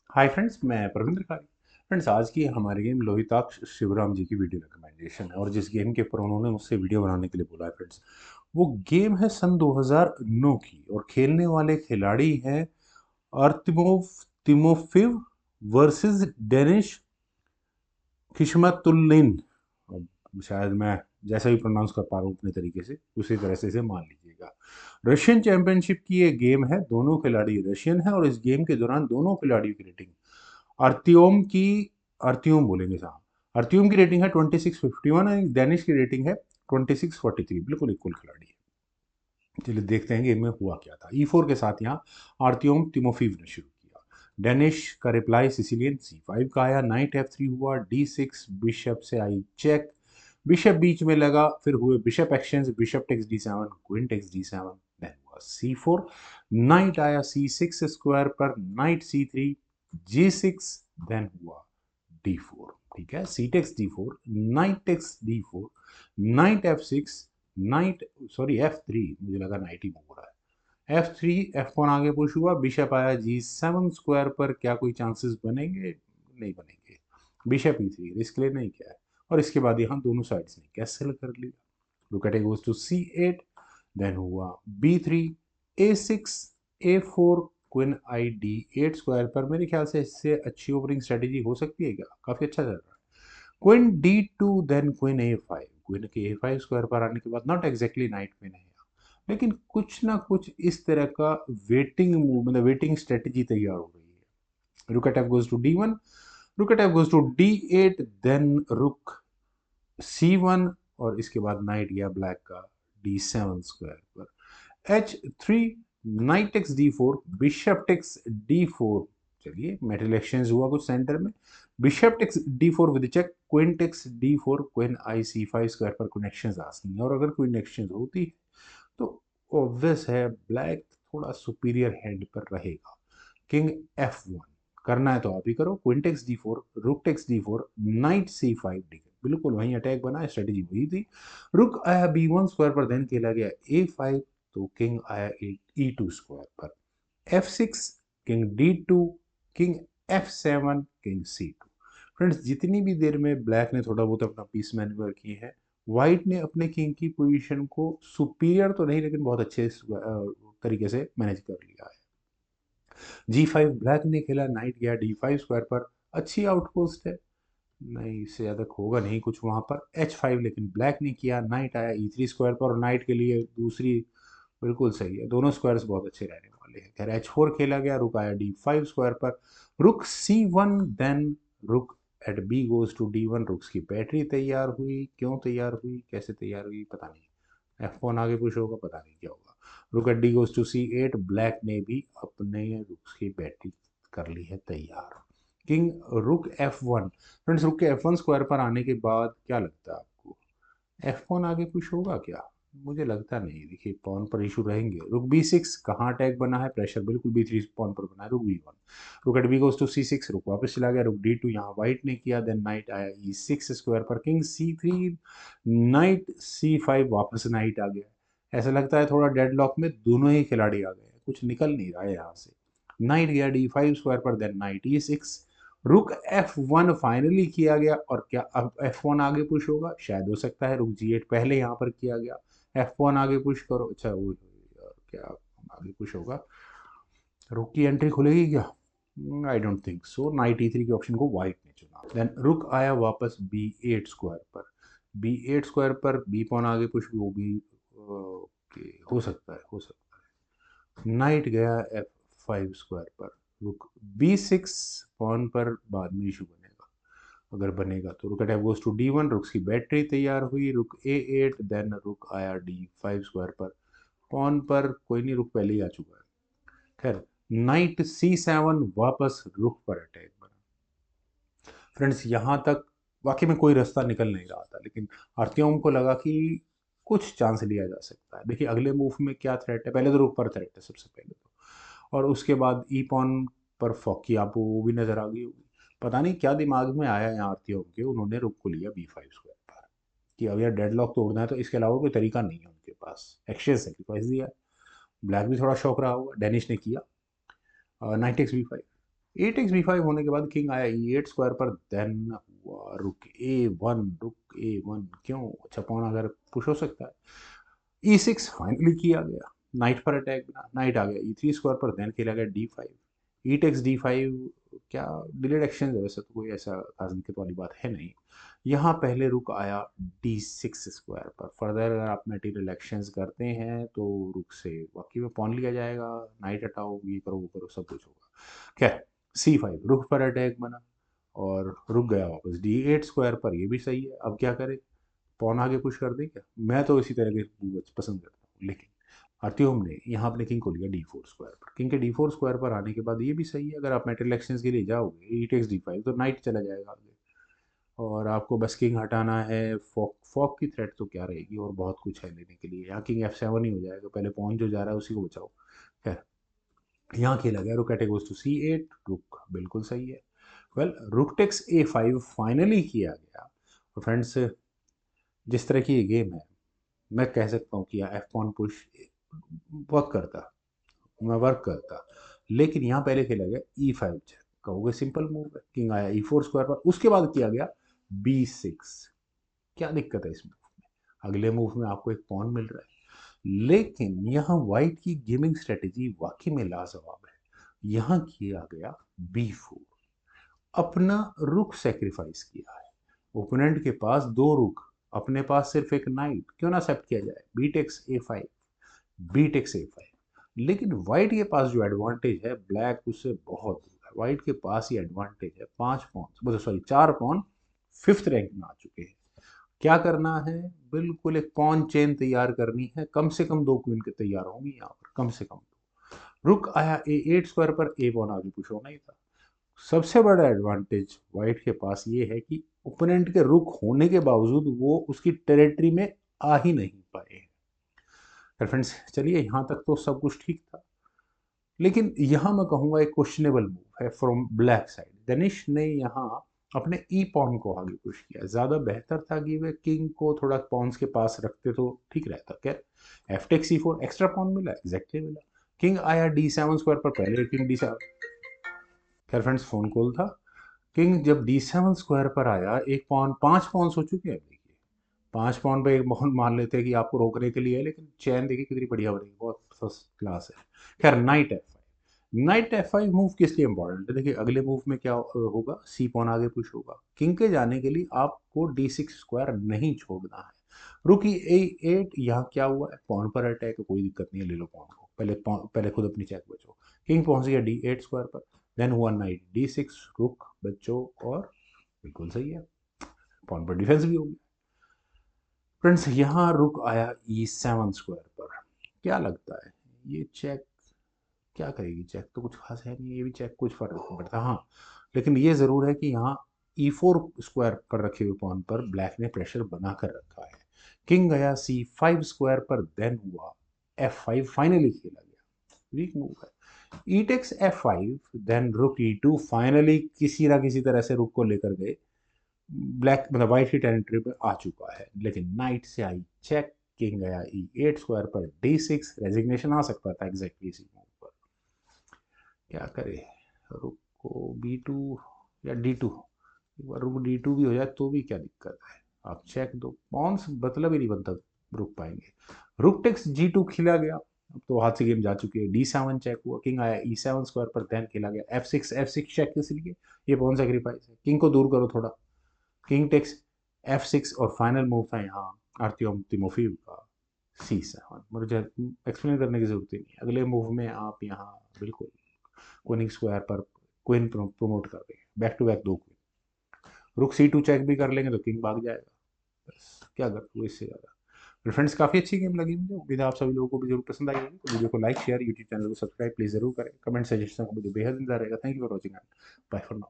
Hi friends, मैं प्रविंद्र कारी। Friends, आज की हमारी गेम लोहिताक्ष शिवराम जी की वीडियो रिकमेंडेशन है और जिस गेम के ऊपर उन्होंने मुझसे वीडियो बनाने के लिए बोला है फ्रेंड्स, वो गेम है सन 2009 की और खेलने वाले खिलाड़ी हैं अर्तिमोव तिमोफिव वर्सेस डेनिश खिशमतुल्लिन। अब शायद मैं जैसा भी प्रोनाउंस कर पा रहा हूँ अपने तरीके से उसी तरह से इसे मान लीजिएगा। रशियन चैंपियनशिप की ये गेम है, दोनों खिलाड़ी रशियन है और इस गेम के दौरान दोनों खिलाड़ियों की रेटिंग अर्तियोम की अर्तियोम बोलेंगे साहब। अर्तियोम की रेटिंग है 2651 और डेनिश की रेटिंग है 2643। बिल्कुल इक्वल खिलाड़ी है। चलिए देखते हैं गेम में हुआ क्या था। E4 के साथ यहाँ आर्तियोम तिमोफीव ने शुरू किया। डेनिश का रिप्लाई सिसिलियन C5 का आया। नाइट F3 हुआ। D6 बिशप से आई चेक। बिशप बीच में लगा, फिर हुए bishop exchange. Bishop takes D7, queen takes D7, then हुआ C4। नाइट आया C6 स्क्वायर पर। नाइट C3, G6, देन हुआ D4। ठीक है, C takes D4, knight takes D4, knight F6, knight sorry F3, मुझे लगा नाइट ही मूव हो रहा है। F3, F1 आगे पुश हुआ। बिशप आया G7 स्क्वायर पर। क्या कोई चांसेस बनेंगे? नहीं बनेंगे। बिशप E3 रिस्क ले नहीं किया है और इसके बाद यहाँ दोनों साइड्स ने कैसल कर लिया। रुक eight goes to C8, then हुआ B3, A6, A4, क्वीन आई D8 स्क्वायर पर। मेरे ख्याल से इससे अच्छी ओपनिंग स्ट्रेटेजी हो सकती है क्या? काफी अच्छा चल रहा है। Queen D2, then queen A5। Queen के A5 स्क्वायर पर आने के बाद नॉट एग्जैक्टली नाइट क्वीन है, लेकिन कुछ ना कुछ इस तरह का वेटिंग मूव, मतलब वेटिंग स्ट्रेटेजी तैयार हो रही है। रुक at F goes to D1, rook at F goes to D8, then rook C1 और इसके बाद नाइट गया ब्लैक का D7 स्क्वायर पर। H3, night takes D4, bishop takes D4। चलिए मेटल एक्सचेंज हुआ कुछ सेंटर में। Bishop takes D4 with check. Queen takes D4, queen आई C5 स्क्वायर पर कनेक्शन आसनी है और अगर क्वीन एक्सचेंज होती है तो ऑब्वियस है ब्लैक थोड़ा सुपीरियर हैंड पर रहेगा। किंग F1 करना है तो आप ही करो। Queen takes D4, rook takes D4, night C5 D. बिल्कुल वही अटैक बना, स्ट्रेटेजी वही थी। रुक आया B1 स्क्वायर पर, देन खेला गया A5, तो किंग आया E2 स्क्वायर पर। F6, king D2, king F7, king C2। Friends, जितनी भी देर में ब्लैक ने थोड़ा बहुत अपना पीस मैन्यूवर की है, वाइट ने अपने किंग की पोजीशन को सुपीरियर तो नहीं लेकिन बहुत अच्छे तरीके से मैनेज कर लिया है। G5 ब्लैक ने खेला। नाइट गया D5 स्क्वायर पर। अच्छी आउटपोस्ट है, नहीं इससे ज़्यादा होगा नहीं कुछ वहाँ पर। H5 लेकिन ब्लैक ने किया। नाइट आया E3 स्क्वायर पर और नाइट के लिए दूसरी बिल्कुल सही है, दोनों स्क्वायर्स बहुत अच्छे रहने वाले हैं। खैर H4 खेला गया। रुक आया D5 स्क्वायर पर। रुक C1, then rook at B goes to D1। Rooks की बैटरी तैयार हुई। क्यों तैयार हुई, कैसे तैयार हुई पता नहीं। F1 आगे पुश होगा, पता नहीं क्या होगा। Rook at D goes to C8। Black ने भी अपने रुक्स की बैटरी कर ली है तैयार। किंग रुक F1। फ्रेंड्स, रुक के F1 स्क्वायर पर आने के बाद क्या लगता है आपको, F1 आगे कुछ होगा क्या? मुझे लगता नहीं। देखिए पॉन पर इशू रहेंगे। रुक B6, कहाँ अटैक बना है, प्रेशर बिल्कुल B3 पॉन पर बना है। रुक B1, रुक at B goes to C6। रुक वापस चला गया। रुक D2, यहाँ वाइट ने किया। देन नाइट आया E6 स्क्वायर पर। किंग C3, नाइट C5, वापस नाइट आ गया। ऐसा लगता है थोड़ा डेडलॉक में दोनों ही खिलाड़ी आ गए, कुछ निकल नहीं रहा है यहाँ से। नाइट गया D5 स्क्वायर पर। Then knight E6। Rook F1 finally किया गया और क्या अब F1 आगे पुश होगा? शायद हो सकता है। रुक G8 पहले यहाँ पर किया गया। F1 आगे पुश करो। अच्छा वो यार, क्या आगे पुश होगा? रुक की एंट्री खुलेगी क्या? I don't think so. Night E3 के ऑप्शन को वाइट ने चुना। देन रुक आया वापस B8 स्क्वायर पर। B8 स्क्वायर पर बी पॉन आगे पुश, वो भी ओके, हो सकता है, हो सकता है। नाइट गया F5 स्क्वायर पर। रुक B6 पॉन पर बाद में इशू बनेगा, अगर बनेगा तो। रुक attack goes to D1। Rooks की बैटरी तैयार हुई। रुक A8, देन रुक आया D5 स्क्वायर पर। पॉन पर कोई नहीं, रुक पहले ही आ चुका है। खैर नाइट C7, वापस रुक पर अटैक बना। फ्रेंड्स, यहाँ तक वाकई में कोई रास्ता निकल नहीं रहा था, लेकिन आर्तियों को लगा कि कुछ चांस लिया जा सकता है। देखिए अगले मूव में क्या थ्रेट है, पहले तो रुक पर थ्रेट है सबसे पहले तो, और उसके बाद ई पॉन पर फॉकी, आपको वो भी नजर आ गई होगी। पता नहीं क्या दिमाग में आया यहाँ आर्तियों के, उन्होंने रुक को लिया B5 स्क्वायर पर कि अब यार डेडलॉक तोड़ना है तो इसके अलावा कोई तरीका नहीं है उनके पास। एक्सचेंज सेक्रीफाइस दिया। ब्लैक भी थोड़ा शौक रहा होगा, डेनिश ने किया। Night x B5। 8x b5 होने के बाद किंग आया e8 स्क्वायर पर, देन हुआ रुक a1, रुक a1 क्यों, अच्छा पॉन अगर पुश हो सकता है। e6 फाइनली किया गया, नाइट पर अटैक बना, नाइट आ गया e3 स्क्वायर पर, देन खेला गया d5, ई टेक्स d5, क्या डिलेड एक्शन है वैसे तो कोई ऐसा खास दिक्कत वाली बात है नहीं। यहाँ पहले रुक आया d6 स्क्वायर पर, फर्दर अगर आप मटेरियल एक्शंस करते हैं तो रुक से वाकई में पॉन लिया जाएगा, नाइट हटाओ, ये करो वो करो, सब कुछ होगा। खैर c5 रुक पर अटैक बना और रुक गया वापस d8 स्क्वायर पर, ये भी सही है। अब क्या करें, पॉन आगे पुश कर दे क्या, मैं तो इसी तरह के मूव पसंद करता हूँ, लेकिन आर्टियम ने यहाँ अपने किंग को लिया d4 स्क्वायर पर। किंग के d4 स्क्वायर पर आने के बाद ये भी सही है, अगर आप मेटल एक्शंस के लिए जाओगे e टेक्स d5 तो नाइट चला जाएगा आगे, और आपको बस किंग हटाना है। फॉक फॉक की थ्रेट तो क्या रहेगी, और बहुत कुछ है लेने के लिए, यहाँ किंग f7 ही हो जाएगा, पहले पॉन जो जा रहा है उसी को बचाओ। खैर यहाँ खेला गया रुक एट गोज टू c8, रुक बिल्कुल सही है। Well rook takes a5 finally किया गया। और फ्रेंड्स जिस तरह की ये गेम है, मैं कह सकता हूँ कि एफ पॉन पुश वर्क करता, मैं वर्क करता, लेकिन यहाँ पहले खेला गया e5 चेक, कहोगे सिंपल मूव है, किंग आया e4 स्क्वायर पर, उसके बाद किया गया b6, क्या दिक्कत है इस मूव में, अगले मूव में आपको एक पॉन मिल रहा है। लेकिन यहाँ व्हाइट की गेमिंग स्ट्रेटेजी वाकई में लाजवाब है, यहाँ किया गया b4, अपना रुक सेक्रीफाइस किया है। ओपोनेंट के पास दो रुक, अपने पास सिर्फ एक नाइट, क्यों ना एक्सेप्ट किया जाए, B takes a5, B takes a5। लेकिन व्हाइट के पास जो एडवांटेज है ब्लैक उससे बहुत दूर है, व्हाइट के पास ये एडवांटेज है, 5 पॉन मतलब सॉरी 4 पॉन फिफ्थ रैंक में आ चुके हैं। क्या करना है, बिल्कुल एक पॉन चेन तैयार करनी है, कम से कम 2 क्वीन के तैयार होंगी यहाँ पर, कम से कम। रुक आया a8 स्क्वायर पर, ए पॉन आगे पुश होना ही था। सबसे बड़ा एडवांटेज व्हाइट के पास ये है कि ओपोनेंट के रुक होने के बावजूद वो उसकी टेरिटरी में आ ही नहीं पाए। फ्रेंड्स चलिए यहाँ तक तो सब कुछ ठीक था, लेकिन यहाँ मैं कहूँगा एक क्वेश्चनेबल मूव है फ्रॉम ब्लैक साइड। दनिश ने यहाँ अपने ई पॉन को आगे पुश किया, ज़्यादा बेहतर था कि वे किंग को थोड़ा पॉन्स के पास रखते तो ठीक रहता। क्या F takes c4 extra pawn मिला, एग्जैक्टली मिला। किंग आया d7 स्क्वायर पर, पहले किंग d7, खैर फ्रेंड्स फोन कॉल था। किंग जब d7 स्क्वायर पर आया, एक पॉन, 5 पॉन्स हो चुके हैं देखिए, 5 पॉन पे एक पॉन मान लेते हैं कि आपको रोकने के लिए है, लेकिन चैन देखिए कितनी बढ़िया बनेगी, बहुत फर्स्ट क्लास है। खैर night f5, night f5 move किस लिए इंपॉर्टेंट है, देखिए अगले मूव में क्या होगा, सी पॉन आगे पुश होगा, किंग के जाने के लिए आपको d6 स्क्वायर नहीं छोड़ना है। रुकी a8, यहाँ क्या हुआ है, पॉन पर अटैक, कोई दिक्कत नहीं है, ले लो पॉन को, पहले खुद अपनी चेक बचो। किंग पहुंच गया d8 स्क्वायर पर, देन हुआ नाइट d6, रुक बच्चों, और बिल्कुल सही है, पॉन पर डिफेंस भी होगी। फ्रेंड्स यहाँ रुक आया e7 स्क्वायर पर, क्या लगता है ये चेक क्या करेगी, चेक तो कुछ खास है नहीं, ये भी चेक कुछ फर्क नहीं पड़ता, हाँ लेकिन ये ज़रूर है कि यहाँ e4 स्क्वायर पर रखे हुए पॉन पर ब्लैक ने प्रेशर बना कर रखा है। किंग गया c5 स्क्वायर पर, देन हुआ f5 फाइनली खेला गया, वीक मूव है। ई टेक्स f5, देन रुक e2, फाइनली किसी ना किसी तरह से रुक को लेकर गए, ब्लैक मतलब वाइट की टेरिटरी पे आ चुका है, लेकिन नाइट से आई चेक, किंग गया e8 स्क्वायर पर, d6, रेजिग्नेशन आ सकता था एग्जैक्टली इसी मूव पर, क्या करे, रुक को b2 या d2, एक बार रुक d2 भी हो जाए तो भी क्या दिक्कत है, आप चेक दो, पॉन्स मतलब ही नहीं बनता रुक पाएंगे। रुक टेक्स g2 खिला गया, अब तो हाथ से गेम जा चुकी है, d7 चेक हुआ, किंग आया e7 स्क्वायर पर, देन खेला गया f6 चेक, किस लिए, ये पॉन सेक्रीफाइस है, किंग को दूर करो थोड़ा, किंग टेक्स f6, और फाइनल मूव था यहाँ आर्टियम तिमोफेव का c7, मुझे एक्सप्लेन करने की जरूरत ही नहीं, अगले मूव में आप यहाँ बिल्कुल क्वीनिंग स्क्वायर पर क्वीन प्रमोट कर देंगे, बैक टू बैक 2 क्वीन, रुक c2 चेक भी कर लेंगे तो किंग भाग जाएगा, बस क्या कर वो इससे ज़्यादा। तो फ्रेंड्स काफ़ी अच्छी गेम लगी मुझे, उम्मीद है आप सभी लोगों को भी जरूर पसंद आई होगी, तो वीडियो को लाइक शेयर, यूट्यूब चैनल को सब्सक्राइब प्लीज जरूर करें, कमेंट सजेशन को मुझे बेहद इंतजार रहेगा। Thank you for watching, bye for now.